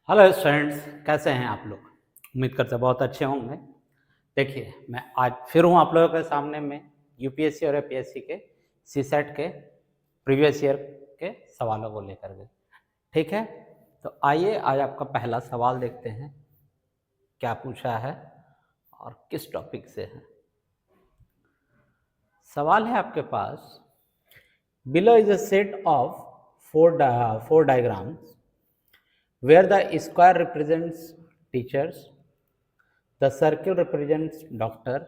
Hello students, कैसे हैं आप लोग। उम्मीद करते हैं बहुत अच्छे होंगे। देखिए, मैं आज फिर हूं आप लोगों के सामने में यूपीएससी और एपीएससी के सीसेट के प्रीवियस ईयर के सवालों को लेकर के। ठीक है, तो आइए आज आपका पहला सवाल देखते हैं क्या पूछा है और किस टॉपिक से है। सवाल है आपके पास, below is a set of four diagrams where the square represents teachers, the circle represents doctor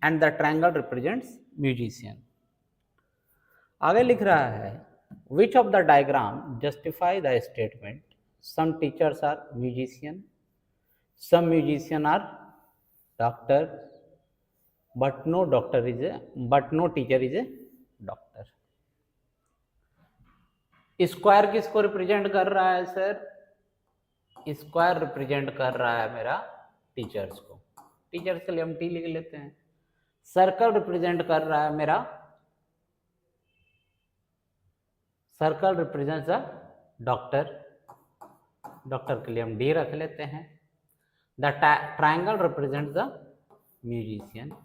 and the triangle represents musician. आगे लिख रहा है, which of the diagram justify the statement some teachers are musician, some musician are doctor, but no teacher is a doctor. Square किसको represent कर रहा है sir? Square represent कर रहा है मेरा टीचर्स को। टीचर्स के लिए हम टी लिख लेते हैं। सर्कल रिप्रेजेंट कर रहा है मेरा, circle represents the doctor, doctor के लिए हम डी रख लेते हैं। The triangle represent the musician,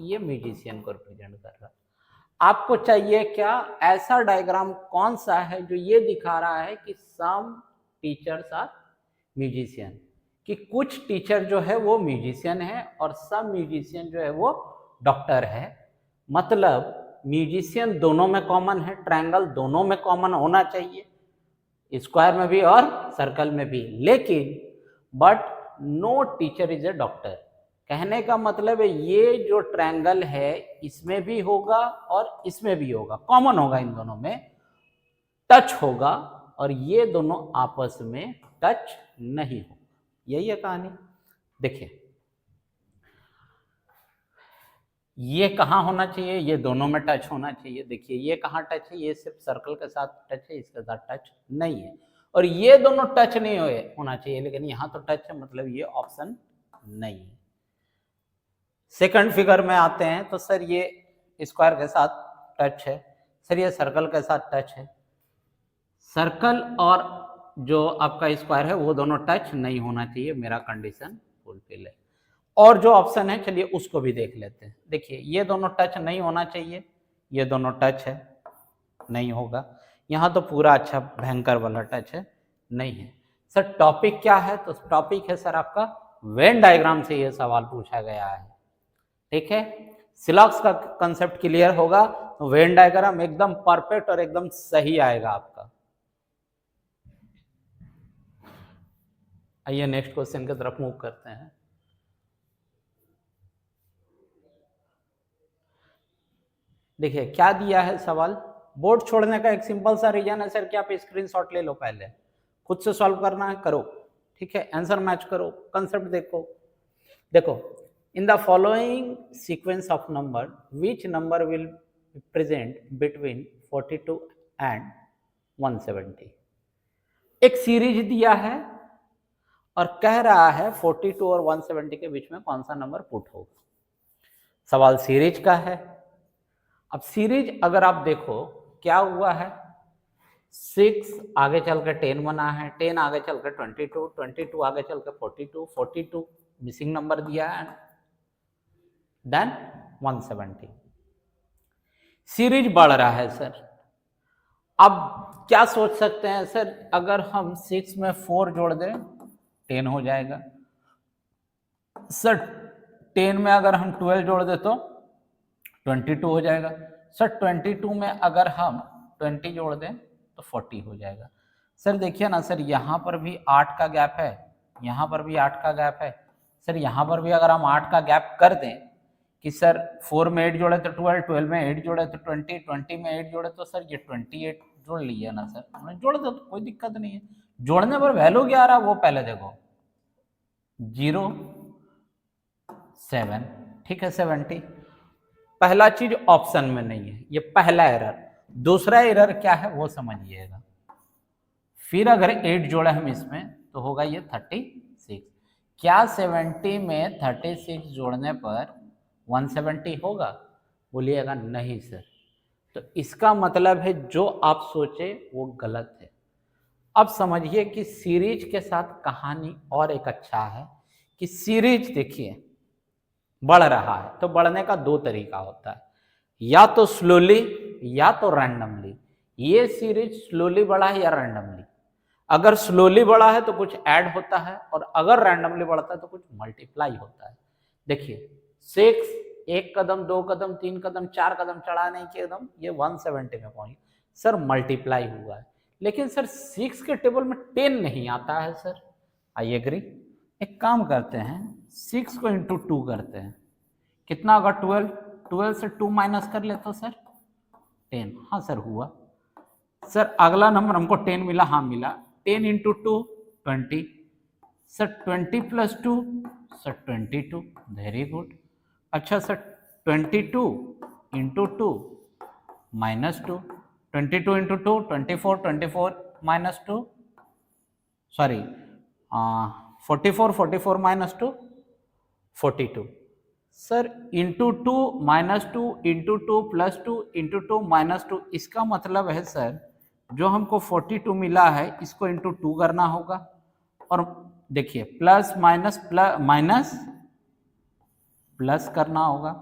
ये म्यूजिशियन को रिप्रेजेंट कर रहा है। आपको चाहिए क्या? ऐसा डायग्राम कौन सा है जो ये दिखा रहा है कि सम टीचर्स आर म्यूजिशियन, कि कुछ टीचर जो है वो म्यूजिशियन है और सब म्यूजिशियन जो है वो डॉक्टर है। मतलब म्यूजिशियन दोनों में कॉमन है, ट्रायंगल दोनों में कॉमन होना चाहिए, स्क्वायर में भी और सर्कल में भी, लेकिन but no teacher is a doctor. कहने का मतलब है ये जो ट्रायंगल है इसमें भी होगा और इसमें भी होगा, कॉमन होगा, इन दोनों में टच होगा, और ये दोनों आपस में टच नहीं होगा। यही है कहानी। देखिए, ये कहाँ होना चाहिए? ये दोनों में टच होना चाहिए। देखिए, ये कहाँ टच है? ये सिर्फ सर्कल के साथ टच है, इसके साथ टच नहीं है। और ये दोनों टच नहीं होना चाहिए, लेकिन यहाँ तो टच है, मतलब ये ऑप्शन नहीं है। सेकंड फिगर में आते हैं तो सर ये स्क्वायर के साथ टच है, सर ये सर्कल के साथ टच है। सर्कल और जो आपका स्क्वायर है वो दोनों टच नहीं होना चाहिए, मेरा कंडीशन फुलफिल है। और जो ऑप्शन है चलिए उसको भी देख लेते हैं। देखिए, ये दोनों टच नहीं होना चाहिए, ये दोनों टच है, नहीं होगा। यहाँ तो पूरा अच्छा भयंकर वाला टच है, नहीं है। सर टॉपिक क्या है? तो टॉपिक है सर आपका वेन डायग्राम से ये सवाल पूछा गया है। ठीक है, सिलॉक्स का कंसेप्ट क्लियर होगा तो वेन डायग्राम एकदम परफेक्ट और एकदम सही आएगा आपका। आइए नेक्स्ट क्वेश्चन की तरफ मूव करते हैं। देखिए क्या दिया है सवाल। बोर्ड छोड़ने का एक सिंपल सा रीजन है सर कि आप स्क्रीनशॉट ले लो, पहले खुद से सॉल्व करना है, करो। ठीक है, आंसर मैच करो, कंसेप्ट देखो। देखो, in the following sequence of number which number will present between 42 and 170। एक सीरीज दिया है और कह रहा है 42 और 170 के बीच में कौन सा नंबर पुट होगा। सवाल सीरीज का है। अब सीरीज अगर आप देखो क्या हुआ है, 6 आगे चल कर 10 बना है, 10 आगे चल कर 22, 22 आगे चल कर 42, 42 मिसिंग नंबर दिया है, देन 170। सीरीज बढ़ रहा है सर। अब क्या सोच सकते हैं सर, अगर हम 6 में 4 जोड़ दें 10 हो जाएगा। सर 10 में अगर हम 12 जोड़ दें तो 22 हो जाएगा। सर 22 में अगर हम 20 जोड़ दें तो 40 हो जाएगा। सर देखिए ना सर, यहाँ पर भी 8 का गैप है, यहाँ पर भी 8 का गैप है। सर यहाँ पर भी अगर हम 8 का गैप कर दें कि सर 4 में 8 जोड़े तो 12, 12 में 8 जोड़े तो 20, 20 में 8 जोड़े तो सर ये 28 जोड़ लिया ना सर, जोड़ दो तो कोई दिक्कत नहीं है। जोड़ने पर वैल्यू क्या आ रहा है वो पहले देखो, 0 7, ठीक है 70। पहला चीज ऑप्शन में नहीं है, ये पहला एरर। दूसरा एरर क्या है वो समझिएगा। फिर अगर 8 जोड़े हम इसमें तो होगा ये 36। क्या 70 में 36 जोड़ने पर 170 होगा? बोलिएगा नहीं सर। तो इसका मतलब है जो आप सोचे वो गलत है। अब समझिए कि सीरीज के साथ कहानी और एक अच्छा है कि सीरीज देखिए बढ़ रहा है तो बढ़ने का दो तरीका होता है, या तो स्लोली या तो रैंडमली। ये सीरीज स्लोली बढ़ा है या रैंडमली? अगर स्लोली बढ़ा है तो कुछ ऐड होता है, और अगर रैंडमली बढ़ता है तो कुछ मल्टीप्लाई होता है। देखिए 6 एक कदम, 2 कदम, 3 कदम, 4 कदम चढ़ाने के कदम ये 170 में पहुंच, सर मल्टीप्लाई हुआ है। लेकिन सर 6 के टेबल में 10 नहीं आता है सर। I agree. एक काम करते हैं, 6 को इंटू 2 करते हैं, कितना होगा 12, 12 से 2 माइनस कर ले तो सर 10। हाँ सर हुआ। सर अगला नंबर हमको 10 मिला, हाँ मिला, 10 into 2 20, sir 20 plus 2 sir 22, very good. अच्छा sir 22 into 2 minus 2, 22 into 2 24, 24 minus 2, sorry 44, 44 minus 2 42, sir into 2 minus 2 into 2 plus 2 into 2 minus 2, इसका मतलब है सर जो हमको 42 मिला है इसको इंटू 2 करना होगा, और देखिए plus minus plus minus plus करना होगा।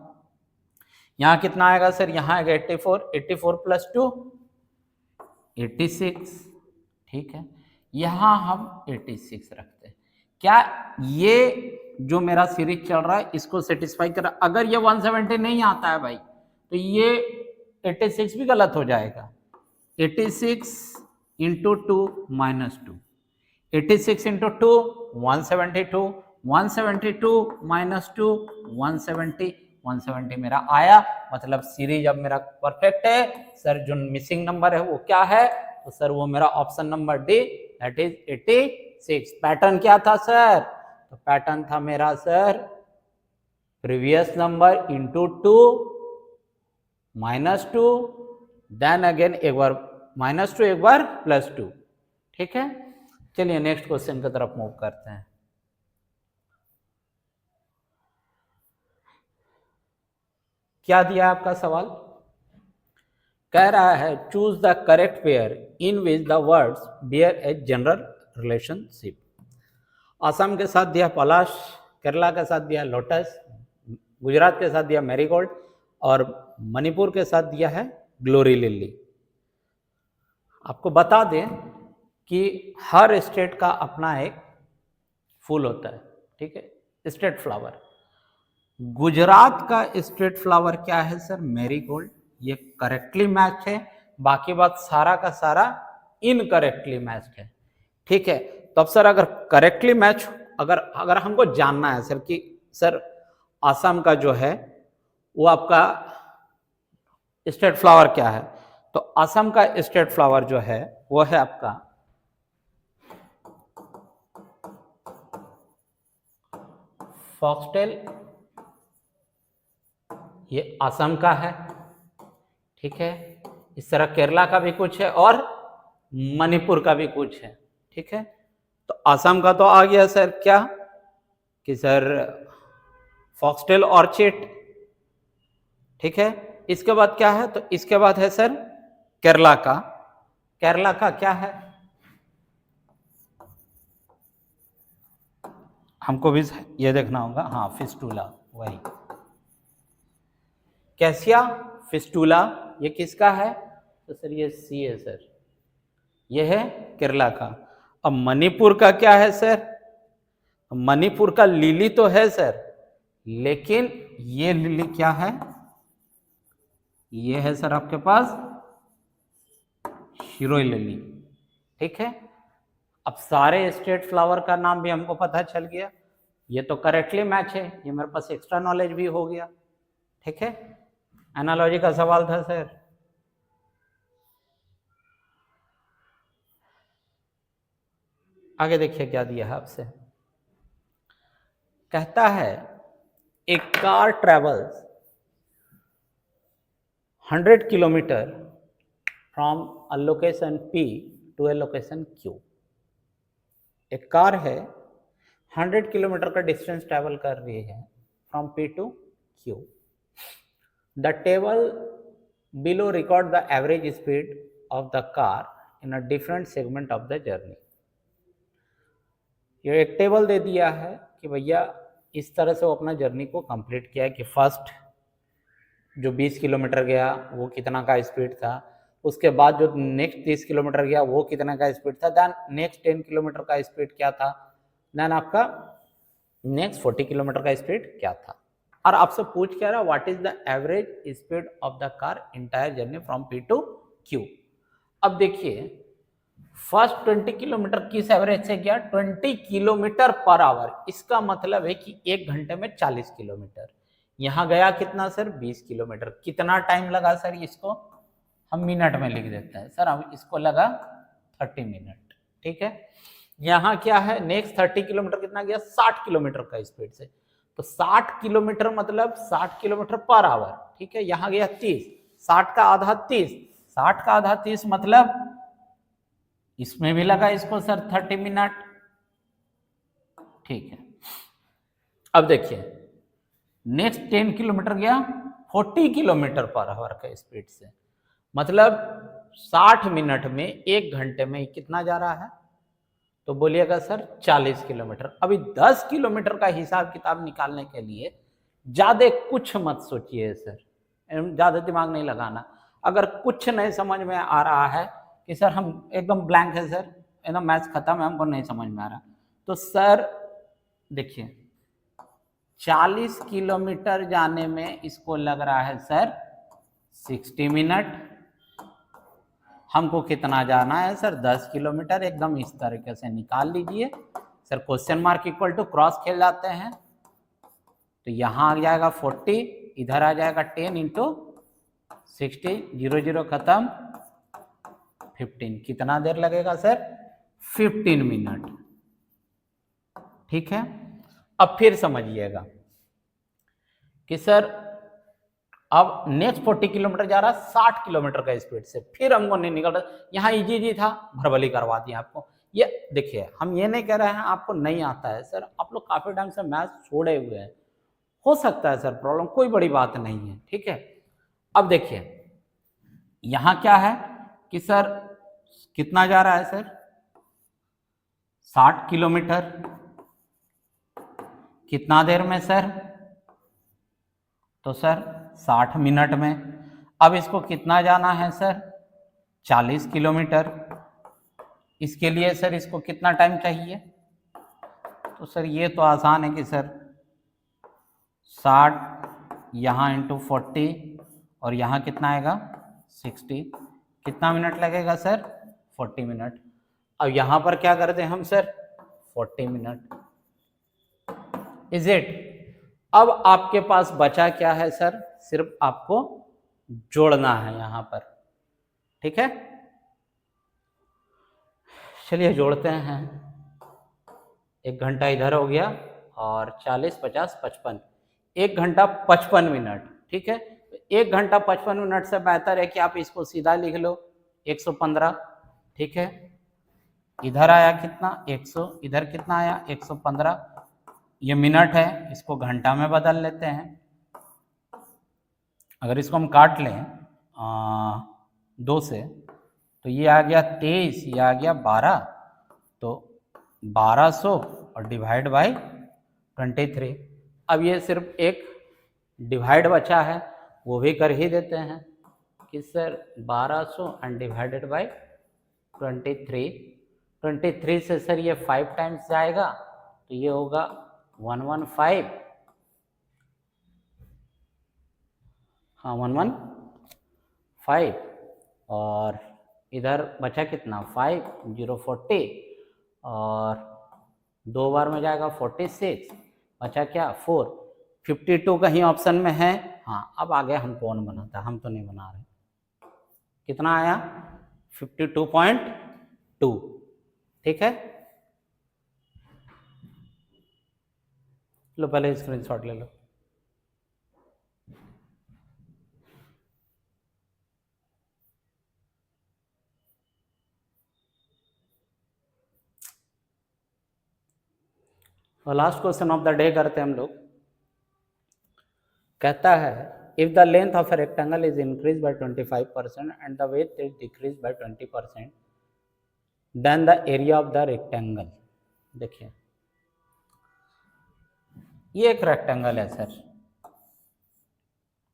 यहाँ कितना आएगा सर? यहाँ आएगा 84, 84 प्लस 2 86, ठीक है। यहाँ हम 86 रखते हैं। क्या ये जो मेरा सीरीज चल रहा है इसको सेटिस्फाई कर रहा? अगर ये 170 नहीं आता है भाई तो ये 86 भी गलत हो जाएगा। 86 इंटू 2 माइनस 2, 86 इंटू 2 172, 172 माइनस 2 170, 170 मेरा आया, मतलब सीरीज अब मेरा परफेक्ट है। सर जो मिसिंग नंबर है वो क्या है? तो सर वो मेरा option number D, that is 86। Pattern क्या था सर? तो पैटर्न था मेरा sir previous number into 2 minus 2, then again एक बार माइनस 2 एक बार प्लस 2, ठीक है। चलिए नेक्स्ट क्वेश्चन की तरफ मूव करते हैं। क्या दिया आपका सवाल? कह रहा है choose the correct pair in which the words bear a general relationship. Assam के साथ दिया पलाश, केरला के साथ दिया लोटस, गुजरात के साथ दिया मैरीगोल्ड, और मणिपुर के साथ दिया है ग्लोरी लिली। आपको बता दें कि हर स्टेट का अपना एक फूल होता है, ठीक है, स्टेट फ्लावर। गुजरात का स्टेट फ्लावर क्या है सर? मैरीगोल्ड। ये करेक्टली मैच है, बाकी बात सारा का सारा इनकरेक्टली मैच है, ठीक है। तो अब सर अगर करेक्टली मैच, अगर हमको जानना है सर कि सर असम का जो है वो आपका स्टेट फ्लावर क्या है, तो असम का स्टेट फ्लावर जो है वो है आपका फॉक्सटेल, ये असम का है, ठीक है। इस तरह केरला का भी कुछ है और मणिपुर का भी कुछ है, ठीक है। तो असम का तो आ गया सर क्या कि सर फॉक्सटेल ऑर्चिड, ठीक है। इसके बाद क्या है? तो इसके बाद है सर केरला का। केरला का क्या है? हमको भी ये देखना होगा, हाँ फिस्टूला, वही कैसिया फिस्टूला, ये किसका है? तो सर ये सी है सर, ये है केरला का। अब मणिपुर का क्या है सर? मणिपुर का लिली तो है सर, लेकिन ये लिली क्या है? ये है सर आपके पास हीरोई लिली, ठीक है। अब सारे स्टेट फ्लावर का नाम भी हमको पता चल गया, ये तो करेक्टली मैच है, ये मेरे पास एक्स्ट्रा नॉलेज भी हो गया, ठीक है। एनालॉजी का सवाल था सर। आगे देखिए क्या दिया है आपसे। कहता है a car travels 100 kilometre from a location P to a location Q। एक कार है 100 किलोमीटर का डिस्टेंस ट्रेवल कर रही है from P to Q। The table below record the average speed of the car in a different segment of the journey. ये एक table दे दिया है कि भैया इस तरह से वो अपना जर्नी को कंप्लीट किया कि फर्स्ट जो 20 किलोमीटर गया वो कितना का स्पीड था, उसके बाद जो नेक्स्ट 30 किलोमीटर गया वो कितना का स्पीड था, देन नेक्स्ट 10 किलोमीटर का स्पीड क्या था, देन आपका नेक्स्ट 40 किलोमीटर का स्पीड क्या था। और आपसे पूछ क्या रहा, what is the average speed of the car entire journey from P to Q. अब देखिए फर्स्ट 20 किलोमीटर किस एवरेज से गया, 20 किलोमीटर पर आवर। इसका मतलब है कि 1 घंटे में 40 किलोमीटर। यहां गया कितना सर, 20 किलोमीटर। कितना टाइम लगा सर, इसको हम मिनट में लिख देते हैं सर, हम इसको लगा 30 मिनट। ठीक है, यहाँ क्या है, नेक्स्ट 30 किलोमीटर कितना गया, 60 किलोमीटर का स्पीड से। तो 60 किलोमीटर मतलब 60 किलोमीटर पर आवर। ठीक है, यहाँ गया 30, 60 का आधा 30, 60 का आधा 30 मतलब इसमें भी लगा इसको सर 30 मिनट। ठीक है, अब देखिए नेक्स्ट 10 किलोमीटर गया 40 किलोमीटर पर आवर का स्पीड से, मतलब 60 मिनट में 1 घंटे में कितना जा रहा है, तो बोलिएगा सर 40 किलोमीटर। अभी 10 किलोमीटर का हिसाब किताब निकालने के लिए ज्यादा कुछ मत सोचिए सर, ज्यादा दिमाग नहीं लगाना। अगर कुछ नहीं समझ में आ रहा है कि सर हम एकदम ब्लैंक है सर, एकदम मैथ्स खत्म है, हमको नहीं समझ में आ रहा, तो सर देखिए 40 किलोमीटर जाने में इसको लग रहा है सर 60 मिनट। हमको कितना जाना है सर, 10 किलोमीटर। एकदम इस तरीके से निकाल लीजिए sir, question mark equal to cross खेल जाते हैं, तो यहाँ आ जाएगा 40, इधर आ जाएगा 10 इंटू 60, 0 0 खत्म, 15। कितना देर लगेगा सर, 15 मिनट। ठीक है, अब फिर समझिएगा कि सर अब नेक्स्ट 40 किलोमीटर जा रहा है 60 किलोमीटर का स्पीड से, फिर हमको नहीं निकल रहा। यहाँ इजी था, भरभली करवा दिया आपको। ये देखिए हम ये नहीं कह रहे हैं आपको नहीं आता है सर, आप लोग काफी टाइम से मैथ छोड़े हुए हैं, हो सकता है सर प्रॉब्लम, कोई बड़ी बात नहीं है। ठीक है, अब देखिए यहाँ क्या है कि सर कितना जा रहा है सर, 60 किलोमीटर। कितना देर में सर, तो सर 60 मिनट में। अब इसको कितना जाना है सर, 40 किलोमीटर। इसके लिए सर इसको कितना टाइम चाहिए, तो सर ये तो आसान है कि सर 60 यहाँ इंटू 40 और यहाँ कितना आएगा 60। कितना मिनट लगेगा सर, 40 मिनट। अब यहाँ पर क्या करते हैं हम सर, 40 मिनट। Is it. अब आपके पास बचा क्या है सर, सिर्फ आपको जोड़ना है यहाँ पर। ठीक है, चलिए जोड़ते हैं। 1 घंटा इधर हो गया और 40 50 55, 1 घंटा 55 मिनट। ठीक है, 1 घंटा 55 मिनट से बेहतर है कि आप इसको सीधा लिख लो 115। ठीक है, इधर आया कितना 100, इधर कितना आया 115। ये मिनट है, इसको घंटा में बदल लेते हैं। अगर इसको हम काट लें 2 से, तो ये आ गया 23, ये आ गया 12, तो 1200 और डिवाइड बाय 23। अब ये सिर्फ एक डिवाइड बचा है, वो भी कर ही देते हैं कि सर 1200 एंड डिवाइडेड बाय 23। 23 से सर ये 5 टाइम्स जाएगा, तो ये होगा 115। हाँ 115। और इधर बचा कितना 5, 0 40 और 2 बार में जाएगा 46, बचा क्या 4। 52 कहीं ऑप्शन में है, हाँ अब आगे हम कौन बनाता है, हम तो नहीं बना रहे। कितना आया 52.2। ठीक है, लो पहले स्क्रीनशॉट ले लो। और last question of the day करते हैं हम लोग। कहता है if the length of a rectangle is increase by 25% and the width is decrease by 20%, then the area of the rectangle. देखिए ये एक रेक्टेंगल है सर,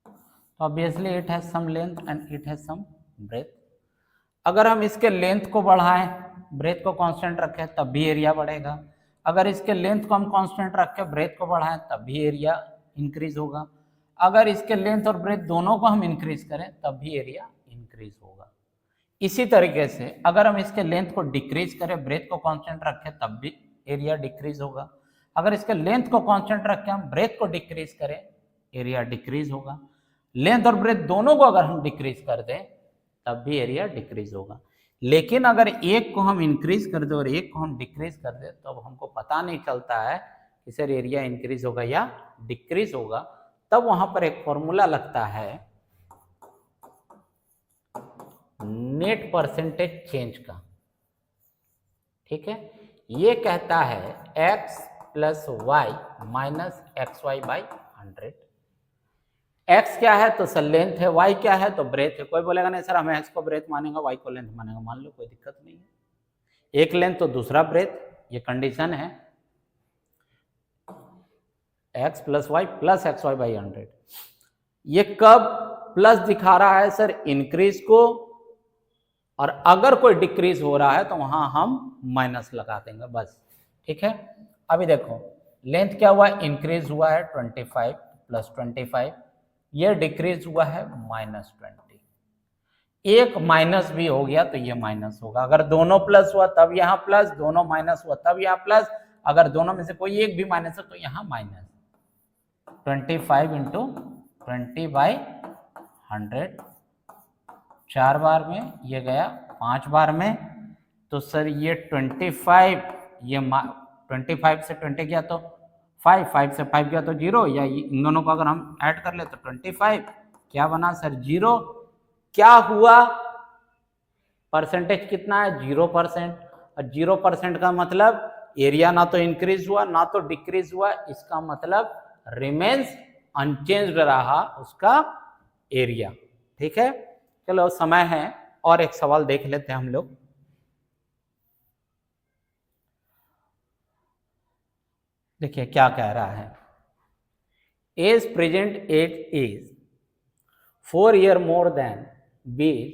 तो obviously it has some length and it has some breadth. अगर हम इसके length को बढ़ाएं, ब्रेथ को कांस्टेंट रखें, तब भी एरिया बढ़ेगा। अगर इसके लेंथ को हम कांस्टेंट रखें, ब्रेथ को बढ़ाएं, तब भी एरिया इंक्रीज होगा। अगर इसके लेंथ और ब्रेथ दोनों को हम इंक्रीज करें, तब भी एरिया इंक्रीज होगा। इसी तरीके से अगर हम इसके लेंथ को डिक्रीज करें, ब्रेथ को कांस्टेंट रखें, तब भी एरिया डिक्रीज होगा। अगर इसके लेंथ को कांस्टेंट रखें, हम ब्रेथ को डिक्रीज करें, एरिया डिक्रीज होगा। लेंथ और ब्रेथ दोनों को अगर हम डिक्रीज कर दें, तब भी एरिया डिक्रीज होगा। लेकिन अगर एक को हम इंक्रीज कर दें और एक को हम डिक्रीज कर दें, तो अब हमको पता नहीं चलता है कि सर एरिया इंक्रीज होगा या डिक्रीज होगा। तब वहां पर एक फॉर्मूला लगता है नेट परसेंटेज चेंज का। ठीक है, ये कहता है x plus y minus x y by 100। x क्या है तो सर लेंथ है, y क्या है तो ब्रेथ है। कोई बोलेगा नहीं सर हमें x को ब्रेथ मानेगा, y को लेंथ मानेगा। मान लो कोई दिक्कत नहीं है, एक लेंथ तो दूसरा ब्रेथ, ये कंडीशन है। x plus y plus x y by 100। ये कब प्लस दिखा रहा है सर? इंक्रीज को, और अगर कोई डिक्रीज हो रहा है तो वहां हम माइनस लगा देंगे बस। ठीक है, अभी देखो लेंथ क्या हुआ, इंक्रीज हुआ है 25 प्लस 25, ये डिक्रीज हुआ है -20। एक माइनस भी हो गया तो ये माइनस होगा। अगर दोनों प्लस हुआ तब यहाँ प्लस, दोनों माइनस हुआ तब यहाँ प्लस, अगर दोनों में से कोई एक भी माइनस है तो यहाँ माइनस। 25 इंटू 20/100 4 बार में, ये गया 5 बार में, तो सर ये 25, ये 25 से 20 गया तो 5, 5 से 5 गया तो 0, या इन दोनों को अगर हम ऐड कर ले तो 25 क्या बना सर 0। क्या हुआ, परसेंटेज कितना है 0%। और 0% का मतलब एरिया ना तो इंक्रीज हुआ ना तो डिक्रीज हुआ, इसका मतलब रिमेन्स अनचेंज्ड रहा उसका एरिया। ठीक है, चलो समय है और एक सवाल देख लेते हैं हम लोग। देखिए क्या कह रहा है, age present age is 4 year more than B's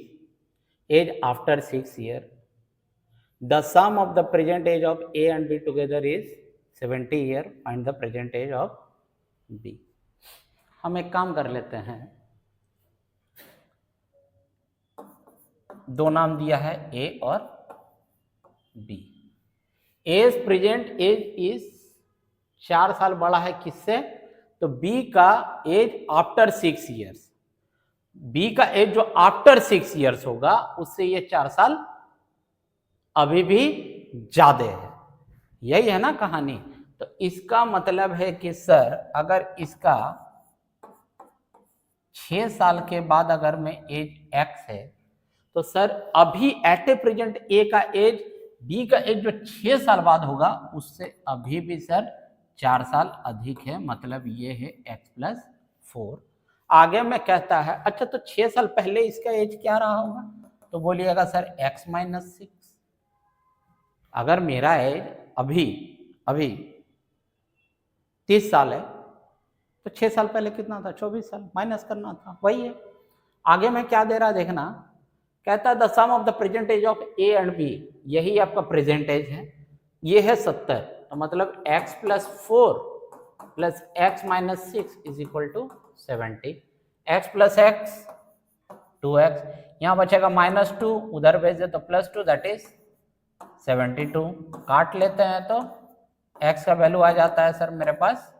age after 6 year. The sum of the present age of A and B together is 70 year. Find the present age of B. हम एक काम कर लेते हैं, दो नाम दिया है A और B। Age present age is 4 साल बड़ा है किससे, तो B का एज आफ्टर 6 years। बी का एज जो आफ्टर 6 years होगा उससे ये 4 साल अभी भी ज्यादा है। यही है ना कहानी। तो इसका मतलब है कि सर अगर इसका 6 साल के बाद अगर में एज x है, तो सर अभी एट ए प्रेजेंट ए का एज बी का एज जो 6 साल बाद होगा उससे अभी भी सर 4 साल अधिक है। मतलब ये है x प्लस 4। आगे में कहता है अच्छा तो 6 साल पहले इसका एज क्या रहा होगा, तो बोलिएगा सर x माइनस 6। अगर मेरा एज अभी 30 साल है तो 6 साल पहले कितना था, 24 साल, माइनस करना था, वही है। आगे में क्या दे रहा देखना, कहता है the sum of the present age of A and B, यही आपका प्रेजेंट एज है, ये है 70। तो मतलब x plus 4 plus x minus 6 is equal to 70। x plus x 2x, यहाँ बचेगा -2, उधर भेज दे तो +2 दैट इज 72। काट लेते हैं तो x का वैल्यू आ जाता है सर मेरे पास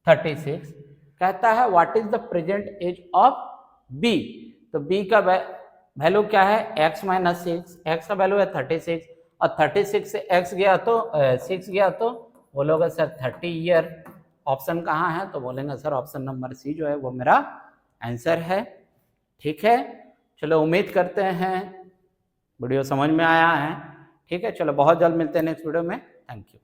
36। कहता है what is the present age of b, तो b का वैल्यू क्या है x माइनस 6, x का वैल्यू है 36 और 36 से x गया तो 6 गया तो बोलोगे सर 30 ईयर। ऑप्शन कहाँ है, तो बोलेंगे सर ऑप्शन नंबर सी जो है वो मेरा आंसर है। ठीक है, चलो उम्मीद करते हैं वीडियो समझ में आया है। ठीक है, चलो बहुत जल्द मिलते हैं नेक्स्ट वीडियो में। Thank you.